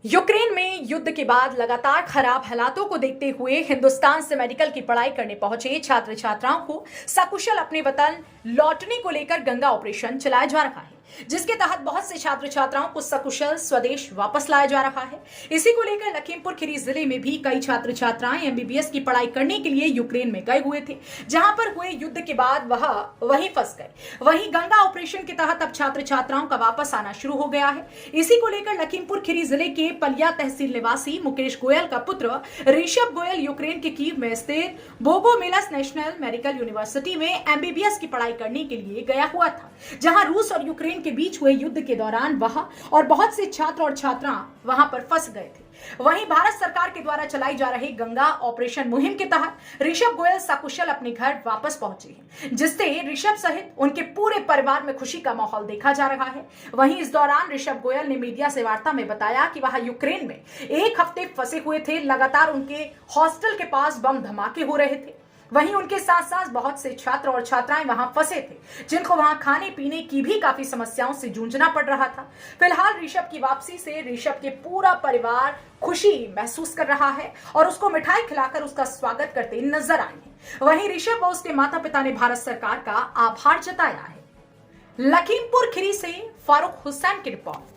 Ukraine में युद्ध के बाद लगातार खराब हालातों को देखते हुए हिंदुस्तान से मेडिकल की पढ़ाई करने पहुंचे छात्र छात्राओं को सकुशल अपने वतन लौटने को लेकर गंगा ऑपरेशन चलाया जा रहा है, जिसके तहत बहुत से छात्र छात्राओं को सकुशल स्वदेश वापस लाया जा रहा है। इसी को लेकर लखीमपुर खीरी जिले में भी कई छात्र छात्राएं एमबीबीएस की पढ़ाई करने के लिए यूक्रेन में गए हुए थे, जहां पर हुए युद्ध के बाद वह वहीं फंस गए। वहीं गंगा ऑपरेशन के तहत अब छात्र छात्राओं का वापस आना शुरू हो गया है। इसी को लेकर लखीमपुर खीरी जिले के पलिया तहसील निवासी मुकेश गोयल का पुत्र ऋषभ गोयल यूक्रेन के कीव में स्थित बोगोमिलस नेशनल मेडिकल यूनिवर्सिटी में एमबीबीएस की पढ़ाई करने के लिए गया हुआ था, जहां रूस और यूक्रेन के बीच हुए युद्ध के दौरान वह और बहुत से छात्र और छात्राएं वहां पर फंस गए थे। वहीं भारत सरकार के द्वारा चलाई जा रही गंगा ऑपरेशन मुहिम के तहत ऋषभ गोयल सकुशल अपने घर वापस पहुंचे हैं, जिससे ऋषभ सहित उनके पूरे परिवार में खुशी का माहौल देखा जा रहा है। वहीं इस दौरान ऋषभ गोयल ने मीडिया से वार्ता में बताया कि वह यूक्रेन में एक हफ्ते फंसे हुए थे। लगातार उनके हॉस्टल के पास बम धमाके हो रहे थे। वहीं उनके साथ साथ बहुत से छात्र और छात्राएं वहां फंसे थे, जिनको वहां खाने पीने की भी काफी समस्याओं से जूझना पड़ रहा था। फिलहाल ऋषभ की वापसी से ऋषभ के पूरा परिवार खुशी महसूस कर रहा है और उसको मिठाई खिलाकर उसका स्वागत करते नजर आए हैं। वहीं ऋषभ व उसके माता पिता ने भारत सरकार का आभार जताया है। लखीमपुर खीरी से फारूक हुसैन की रिपोर्ट।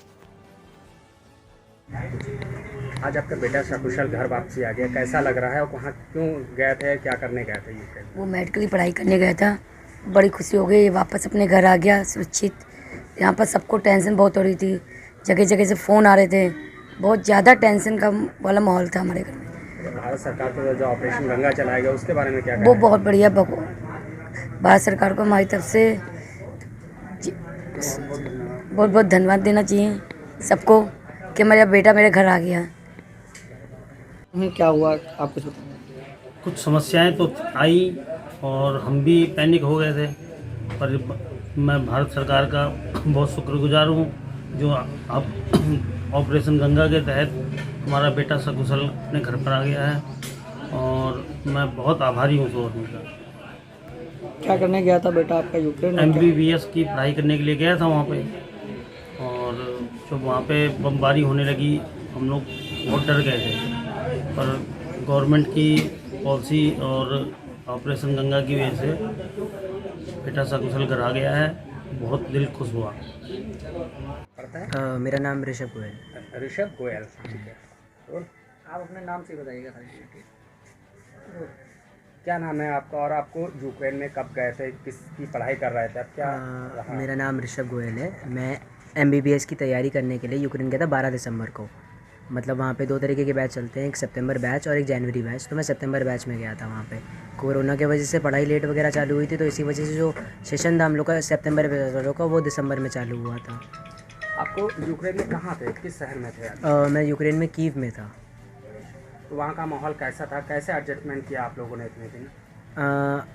आज आपका बेटा सकुशल घर वापसी आ गया, कैसा लग रहा है और वहाँ क्यों गए थे, क्या करने गए थे यूक्रेन? वो मेडिकल की पढ़ाई करने गया था। बड़ी खुशी हो गई, वापस अपने घर आ गया सुरक्षित। यहाँ पर सबको टेंशन बहुत हो रही थी, जगह जगह से फ़ोन आ रहे थे, बहुत ज़्यादा टेंशन का वाला माहौल था हमारे घर में। भारत सरकार का जो ऑपरेशन गंगा चलाया गया उसके बारे में क्या वो बहुत बढ़िया। भारत सरकार को हमारी तरफ से बहुत बहुत धन्यवाद देना चाहिए सबको कि मेरा बेटा मेरे घर आ गया। क्या हुआ आपको? कुछ समस्याएं तो आई और हम भी पैनिक हो गए थे, पर मैं भारत सरकार का बहुत शुक्रगुजार हूँ जो अब ऑपरेशन गंगा के तहत हमारा बेटा सकुशल अपने घर पर आ गया है और मैं बहुत आभारी हूँ गवर्नमेंट का। क्या करने गया था बेटा आपका यूक्रेन में? एमबीबीएस की पढ़ाई करने के लिए गया था वहाँ पे, और जब वहाँ पे बमबारी होने लगी हम लोग बहुत डर गए थे, पर गवर्नमेंट की पॉलिसी और ऑपरेशन गंगा की वजह से बेटा सकुशल घर आ गया है। बहुत दिल खुश हुआ। मेरा नाम ऋषभ गोयल। ऋषभ गोयल, ठीक है। और आप अपने नाम से बताइएगा। क्या नाम है आपका और आपको यूक्रेन में कब गए थे, किसकी पढ़ाई कर रहे थे, अब क्या रहा? मेरा नाम ऋषभ गोयल है। मैं एमबीबीएस की तैयारी करने के लिए यूक्रेन गया था 12 दिसंबर को। मतलब वहाँ पे 2 तरीके के बैच चलते हैं, एक सितंबर बैच और एक जनवरी बैच। तो मैं सितंबर बैच में गया था। वहाँ पे कोरोना की वजह से पढ़ाई लेट वगैरह चालू हुई थी, तो इसी वजह से जो सेशन था हम लोग का सितंबर में का वो दिसंबर में चालू हुआ था। आपको यूक्रेन में कहाँ थे, किस शहर में थे? मैं यूक्रेन में कीव में था। तो वहाँ का माहौल कैसा था, कैसे एडजस्टमेंट किया आप लोगों ने इतने दिन?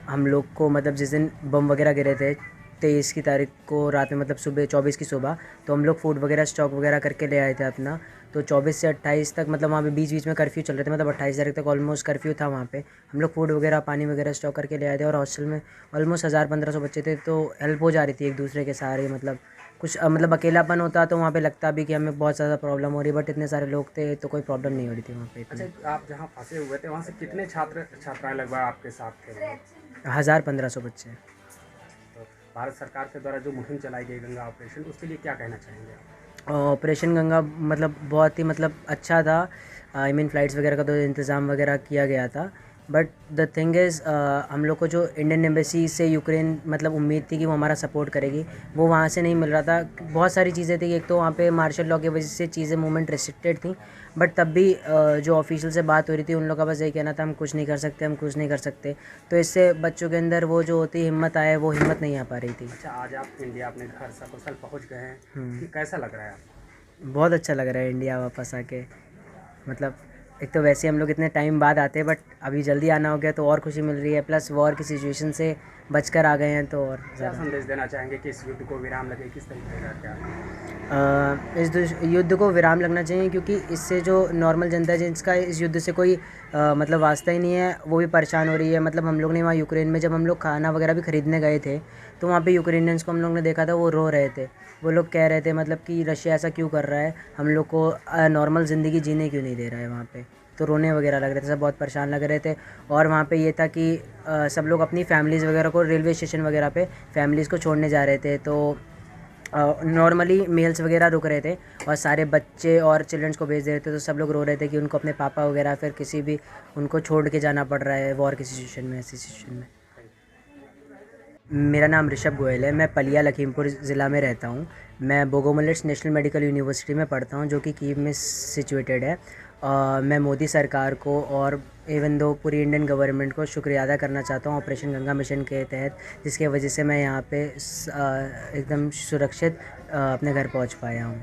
हम लोग को मतलब जिस दिन बम वगैरह गिरे थे 23 की तारीख को रात में, मतलब सुबह 24 की सुबह, तो हम लोग फूड वगैरह स्टॉक वगैरह करके ले आए थे अपना। तो 24 से 28 तक मतलब वहाँ पे बीच बीच में कर्फ्यू चल रहे थे, मतलब 28 तारीख तक ऑलमोस्ट कर्फ्यू था वहाँ पे। हम लोग फूड वगैरह पानी वगैरह स्टॉक करके ले आए थे और हॉस्टल में ऑलमोस्ट 1000-1500 बच्चे थे, तो हेल्प हो जा रही थी एक दूसरे के सारे। मतलब कुछ मतलब अकेलापन होता तो वहाँ पे लगता भी कि हमें बहुत ज़्यादा प्रॉब्लम हो रही है, बट इतने सारे लोग थे तो कोई प्रॉब्लम नहीं हो रही थी वहाँ पे। अच्छा, आप जहाँ फंसे हुए थे वहाँ से कितने छात्र छात्राएं लगभग आपके साथ थे? 1000-1500 बच्चे। तो भारत सरकार के द्वारा जो मुहिम चलाई गई गंगा ऑपरेशन, उसके लिए क्या कहना चाहेंगे? ऑपरेशन गंगा मतलब बहुत ही मतलब अच्छा था। आई मीन फ़्लाइट्स वगैरह का तो इंतज़ाम वगैरह किया गया था, बट द थिंग इज़ हम लोग को जो इंडियन एम्बेसी से यूक्रेन मतलब उम्मीद थी कि वो हमारा सपोर्ट करेगी, वो वहाँ से नहीं मिल रहा था। बहुत सारी चीज़ें थी, एक तो वहाँ पे मार्शल लॉ की वजह से चीज़ें मूवमेंट रिस्ट्रिक्टेड थी, बट तब भी जो ऑफिशियल से बात हो रही थी उन लोगों का बस यही कहना था हम कुछ नहीं कर सकते, हम कुछ नहीं कर सकते। तो इससे बच्चों के अंदर वो जो होती हिम्मत आए, वो हिम्मत नहीं आ पा रही थी। अच्छा, आज आप इंडिया अपने घर सकुशल पहुँच गए हैं, कि कैसा लग रहा है आपको? बहुत अच्छा लग रहा है इंडिया वापस आके। मतलब एक तो वैसे हम लोग इतने टाइम बाद आते हैं, बट अभी जल्दी आना हो गया तो और खुशी मिल रही है, प्लस वॉर की सिचुएशन से बचकर आ गए हैं तो और क्या ज़्यादा। संदेश देना चाहेंगे कि इस युद्ध को विराम लगे, किस तरीके का क्या? इस युद्ध को विराम लगना चाहिए, क्योंकि इससे जो नॉर्मल जनता है जिसका इस युद्ध से कोई मतलब वास्ता ही नहीं है, वो भी परेशान हो रही है। मतलब हम लोग ने वहाँ यूक्रेन में जब हम लोग खाना वगैरह भी ख़रीदने गए थे तो वहाँ पे यूक्रेनियंस को हम लोग ने देखा था, वो रो रहे थे। वो लोग कह रहे थे मतलब कि रशिया ऐसा क्यों कर रहा है, हम लोग को नॉर्मल ज़िंदगी जीने क्यों नहीं दे रहा है वहाँ पे। तो रोने वगैरह लग रहे थे, सब बहुत परेशान लग रहे थे। और वहाँ पे ये था कि सब लोग अपनी फैमिलीज़ वगैरह को रेलवे स्टेशन वगैरह पे फैमिलीज़ को छोड़ने जा रहे थे। तो नॉर्मली मेल्स वगैरह रुक रहे थे और सारे बच्चे और चिल्ड्रंस को भेज दे रहे थे। तो सब लोग रो रहे थे कि उनको अपने पापा वगैरह फिर किसी भी उनको छोड़ के जाना पड़ रहा है वॉर की सिचुएशन में, ऐसी सिचुएशन में। मेरा नाम ऋषभ गोयल है, मैं पलिया लखीमपुर ज़िला में रहता हूँ। मैं बोगोमलेट्स नेशनल मेडिकल यूनिवर्सिटी में पढ़ता हूँ, जो कि कीव में सिचुएटेड है। मैं मोदी सरकार को और इवन दो पूरी इंडियन गवर्नमेंट को शुक्रिया अदा करना चाहता हूँ ऑपरेशन गंगा मिशन के तहत, जिसके वजह से मैं यहाँ पे एकदम सुरक्षित अपने घर पहुँच पाया हूँ।